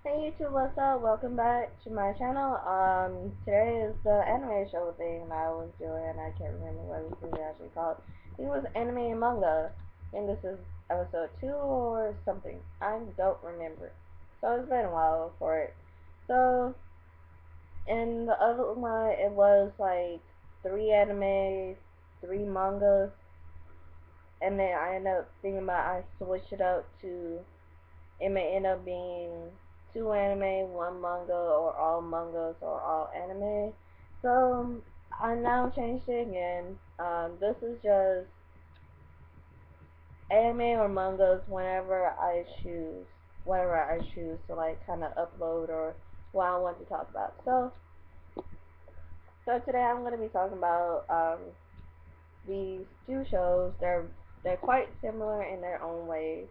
Hey YouTube, what's up? Welcome back to my channel. Today is the anime show thing that I was doing. I can't remember what it was really actually called. I think it was anime and manga. I think this is episode 2 or something. I don't remember. So it's been a while for it. So, in the other one, it was like 3 animes, 3 mangas, and then I ended up thinking about I switched it up to it may end up being 2 anime, 1 manga, or all mangas or all anime. So I now changed it again. This is just anime or mangas whenever I choose to like kind of upload or what I want to talk about. So today I'm going to be talking about these 2 shows. They're quite similar in their own ways.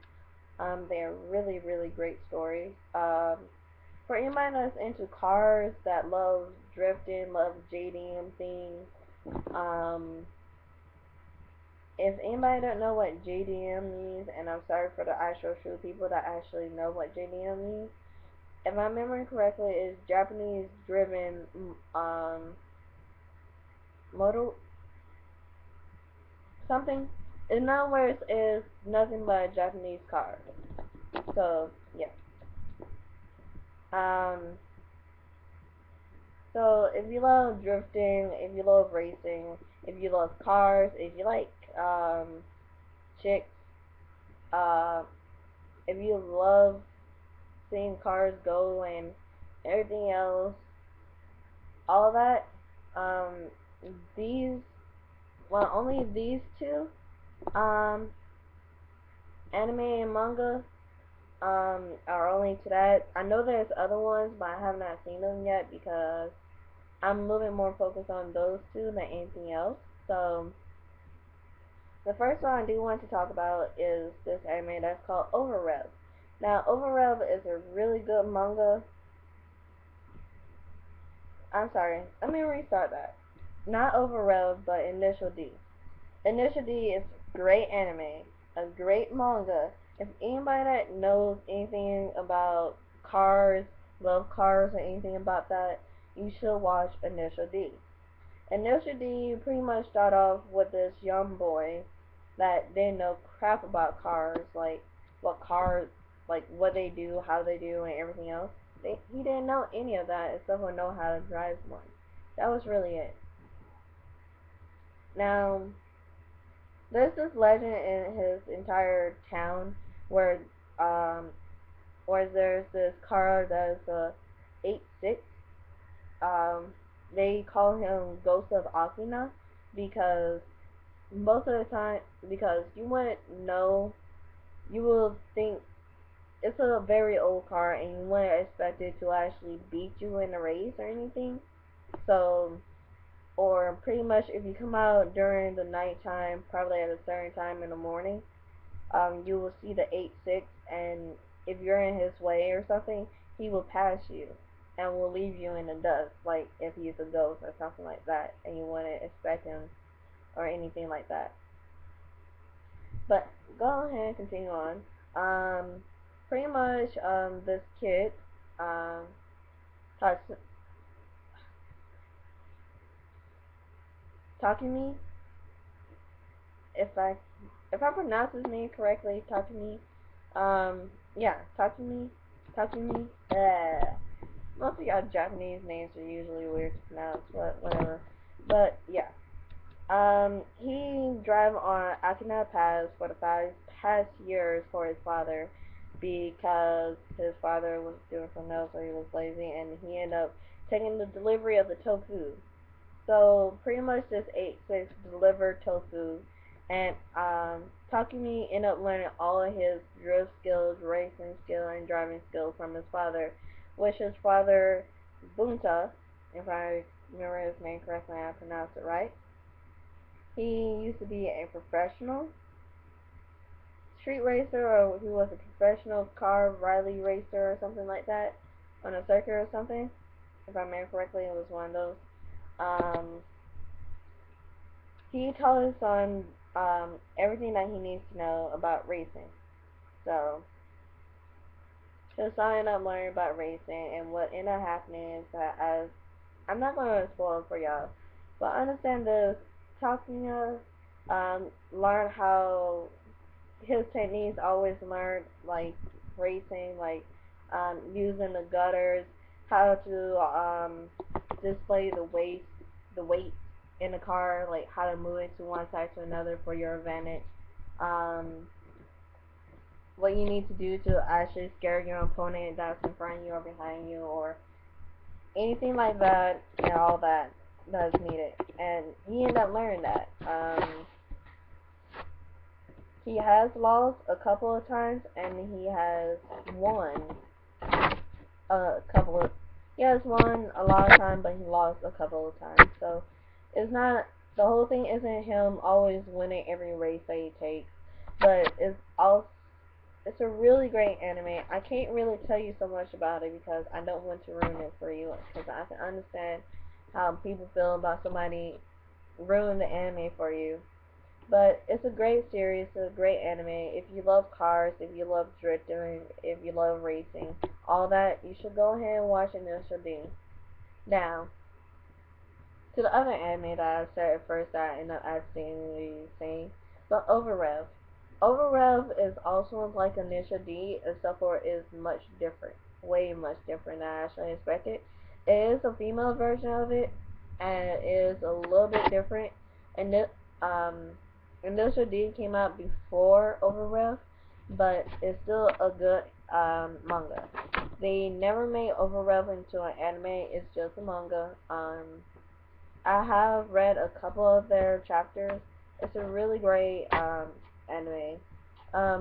They're really great stories. For anybody that's into cars, that loves drifting, loves JDM things, um, if anybody don't know what JDM means, and I'm sorry for the actual true people that actually know what JDM means, if I'm remembering correctly, it's Japanese driven motor something. In other words, is nothing but a Japanese car. So yeah. Um, So if you love drifting, if you love racing, if you love cars, if you like chicks, uh, if you love seeing cars go and everything else, all that, um, these only these 2, um, anime and manga, are only to that. I know there's other ones, but I have not seen them yet because I'm a little bit more focused on those 2 than anything else. So the first one I do want to talk about is this anime that's called Overrev. Now, Overrev is a really good manga. I'm sorry, let me restart that. Not Overrev, but Initial D. Initial D is great anime, a great manga. If anybody that knows anything about cars, love cars, or anything about that, you should watch Initial D. Initial D pretty much start off with this young boy that didn't know crap about cars, like what cars, like what they do, how they do, and everything else. He didn't know any of that except for know how to drive one. That was really it. Now, there's this legend in his entire town where um where there's this car that's a 86. Um, they call him Ghost of Akina because most of the time, because you wouldn't know, you will think it's a very old car and you wouldn't expect it to actually beat you in a race or anything. So, or pretty much if you come out during the nighttime, probably at a certain time in the morning, you will see the 86, and if you're in his way or something, he will pass you and will leave you in the dust, like if he's a ghost or something like that, and you wouldn't expect him or anything like that. But go ahead and continue on. Pretty much, this kid, um, talks, Takumi, if I if I pronounce his name correctly, Takumi. Yeah, Takumi. Most of y'all Japanese names are usually weird to pronounce, but whatever. But yeah, he drive on Akina Pass for the past years for his father because his father was doing something else or he was lazy, and he ended up taking the delivery of the tofu. So pretty much this 8-6 delivered tofu, and Takumi ended up learning all of his drift skills, racing skill, and driving skills from his father, which his father Bunta, if I remember his name correctly and I pronounced it right. He used to be a professional street racer, or he was a professional car rally racer or something like that on a circuit or something. If I remember correctly, it was one of those. Um, he taught his son everything that he needs to know about racing. So So signing up learning about racing, and what ended up happening is that as I'm not going to spoil it for y'all, but understand this. Tatsuya learned how his techniques always learned like racing, like using the gutters, how to display the weight in the car, like how to move it to one side to another for your advantage. Um, what you need to do to actually scare your opponent that's in front of you or behind you or anything like that, and all that that's needed. And he ended up learning that. He has lost a couple of times, and he has won a couple of. He has won a lot of times, but he lost a couple of times. So it's not the whole thing. Isn't him always winning every race that he takes, but it's a really great anime. I can't really tell you so much about it because I don't want to ruin it for you. Because I can understand how people feel about somebody ruining the anime for you. But it's a great series, it's a great anime. If you love cars, if you love drifting, if you love racing, all that, you should go ahead and watch Initial D. Now, to the other anime that I said at first that I ended up accidentally saying, but Overrev. Overrev is also like Initial D, except for it is much different. Way much different than I actually expected. It is a female version of it, and it is a little bit different. And um, Initial D came out before Overrev, but it's still a good manga. They never made Overrev into an anime, it's just a manga. I have read a couple of their chapters. It's a really great anime.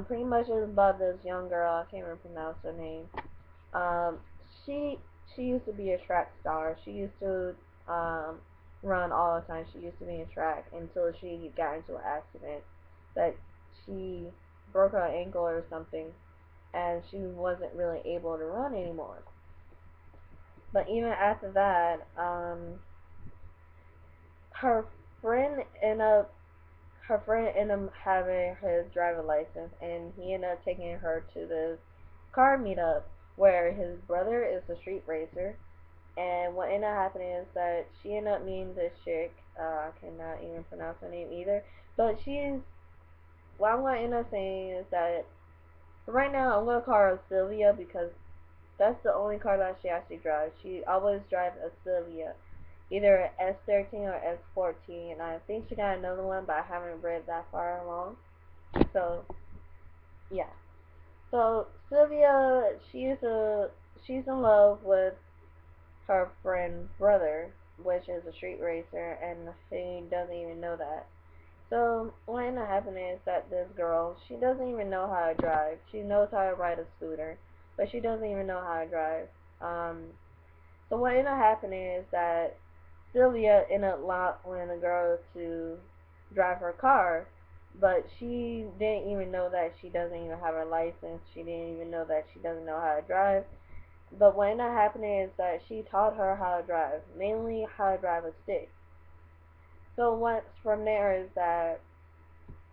Pretty much it's about this young girl. I can't even pronounce her name. Um, she she used to be a track star. She used to um, run all the time. She used to be in track until she got into an accident that she broke her ankle or something, and she wasn't really able to run anymore. But even after that, her friend ended up her friend ended up having his driver license, and he ended up taking her to this car meetup where his brother is a street racer. And what ended up happening is that she ended up meeting this chick. I cannot even pronounce her name either. But she's what I'm going to end up saying is that right now I'm going to call her Sylvia because that's the only car that she actually drives. She always drives a Sylvia, either an S13 or S14. And I think she got another one, but I haven't read that far along. So yeah. So Sylvia, she's in love with her friend's brother, which is a street racer, and she doesn't even know that. So what ended up happening is that this girl, she doesn't even know how to drive. She knows how to ride a scooter, but she doesn't even know how to drive. So what ended up happening is that Sylvia ended up allowing the girl to drive her car, but she didn't even know that she doesn't even have her license. She didn't even know that she doesn't know how to drive. But what ended up happening is that she taught her how to drive, mainly how to drive a stick. So once from there is that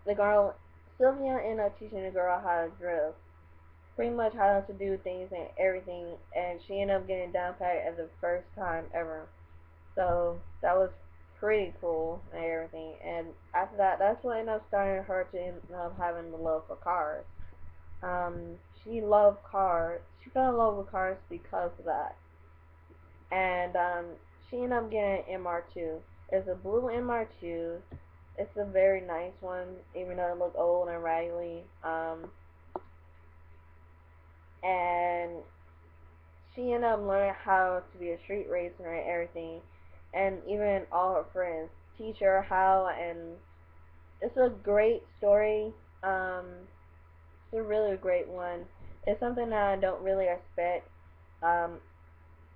the girl Sylvia ended up teaching the girl how to drift, pretty much how to do things and everything, and she ended up getting down pat at the first time ever. So that was pretty cool and everything. And after that, that's what ended up starting her to end up having the love for cars. She loved cars. She fell in love with cars because of that. And she ended up getting an MR2. It's a blue MR2. It's a very nice one, even though it looked old and raggedy. And she ended up learning how to be a street racer and everything. And even all her friends teach her how, and it's a great story. It's a really great one. It's something that I don't really expect. Um,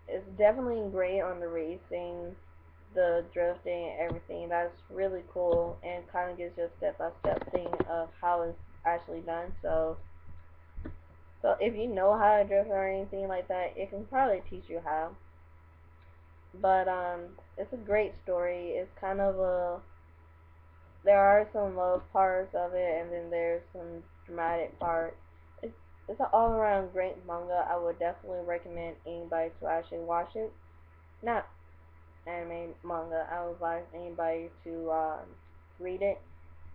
it's definitely great on the racing, the drifting, and everything. That's really cool and kind of gives you a step-by-step thing of how it's actually done. So if you know how to drift or anything like that, it can probably teach you how. But it's a great story. It's kind of a there are some love parts of it, and then there's some dramatic parts. It's it's an all around great manga. I would definitely recommend anybody to actually watch it. Not anime manga. I would advise anybody to read it.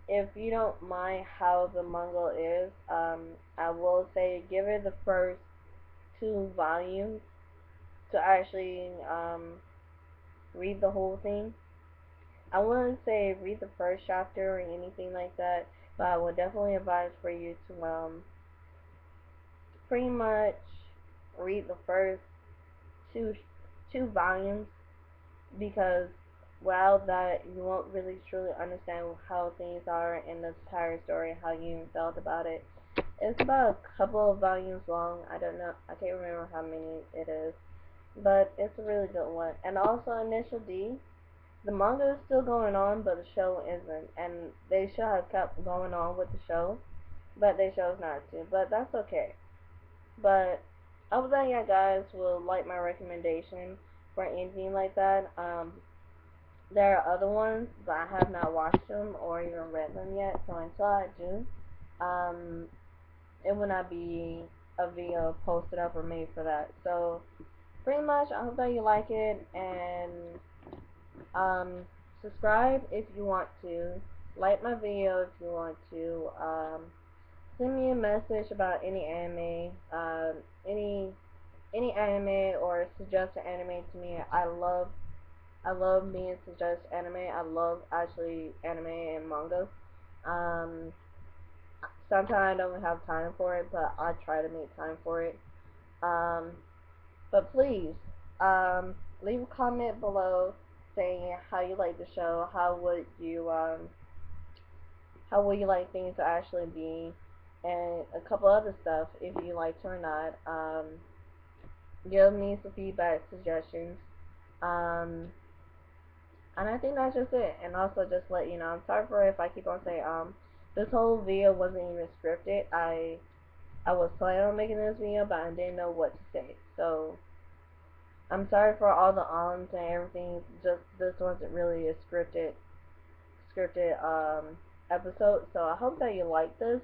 If you don't mind how the manga is, I will say give it the first two volumes to actually read the whole thing. I wouldn't say read the first chapter or anything like that, but I would definitely advise for you to pretty much read the first two two volumes, because without that you won't really truly understand how things are in the entire story, how you felt about it. It's about a couple of volumes long. I don't know. I can't remember how many it is, but it's a really good one. And also Initial D, the manga is still going on, but the show isn't. And they should have kept going on with the show, but they chose not to. But that's okay. But I hope that you guys will like my recommendation for anything like that. There are other ones, but I have not watched them or even read them yet. So until I do, um, it will not be a video posted up or made for that. So pretty much, I hope that you like it, and subscribe if you want to, like my video if you want to, send me a message about any anime, any anime, or suggest an anime to me. I love being suggest anime. I love actually anime and manga. Um, Sometimes I don't have time for it, but I try to make time for it. Um, but please, um, leave a comment below saying how you like the show, how would you like things to actually be, and a couple other stuff if you liked it or not. Give me some feedback, suggestions. Um, and I think that's just it. And also just let you know, I'm sorry for if I keep on saying this whole video wasn't even scripted. I was planning on making this video, but I didn't know what to say. So I'm sorry for all the ums and everything. Just this wasn't really a scripted episode. So I hope that you like this.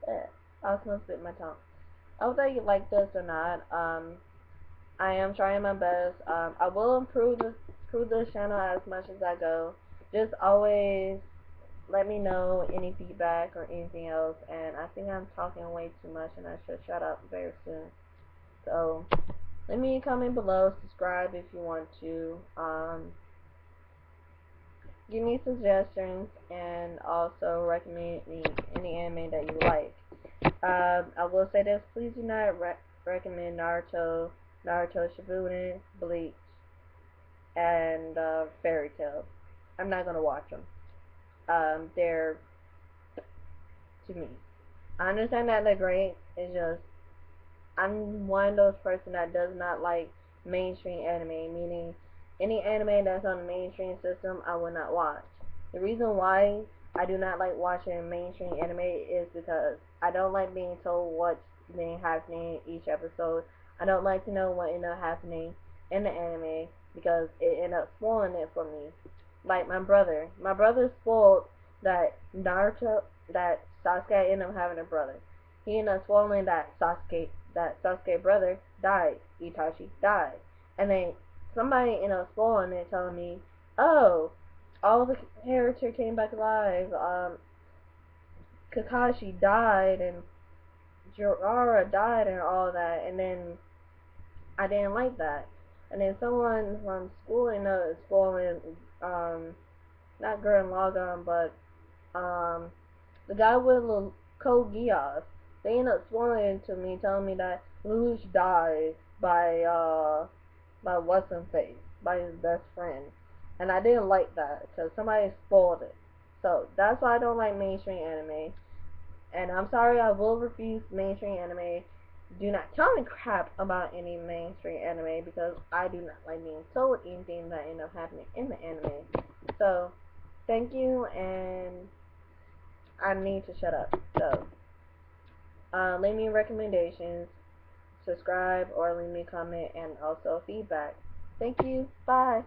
I was gonna spit my tongue. I hope that you like this or not. I am trying my best. I will improve this channel as much as I go. Just always let me know any feedback or anything else. And I think I'm talking way too much, and I should shut up very soon. So let me comment below. Subscribe if you want to. Give me suggestions, and also recommend any anime that you like. I will say this: please do not recommend Naruto Shippuden, Bleach, and Fairy Tail. I'm not gonna watch them. They're to me. I understand that they're great. It's just I'm one of those person that does not like mainstream anime, meaning any anime that's on the mainstream system I will not watch. The reason why I do not like watching mainstream anime is because I don't like being told what's been happening each episode. I don't like to know what ended up happening in the anime because it ended up spoiling it for me. Like my brother. My brother spoiled that Sasuke ended up having a brother. He ended up spoiling that Sasuke brother died. Itachi died. And then somebody ended up spoiling it, telling me, oh, all the characters came back alive. Kakashi died and Jiraiya died and all that. And then I didn't like that. And then someone from school ended up spoiling, not Gurren Lagann, but the guy with the Code Geass. They ended up spoiling it to me, telling me that Lelouch died by what's his face, by his best friend, and I didn't like that because somebody spoiled it. So that's why I don't like mainstream anime. And I'm sorry, I will refuse mainstream anime. Do not tell me crap about any mainstream anime because I do not like being told anything that ended up happening in the anime. So thank you, and I need to shut up. So leave me recommendations, subscribe, or leave me a comment, and also feedback. Thank you. Bye.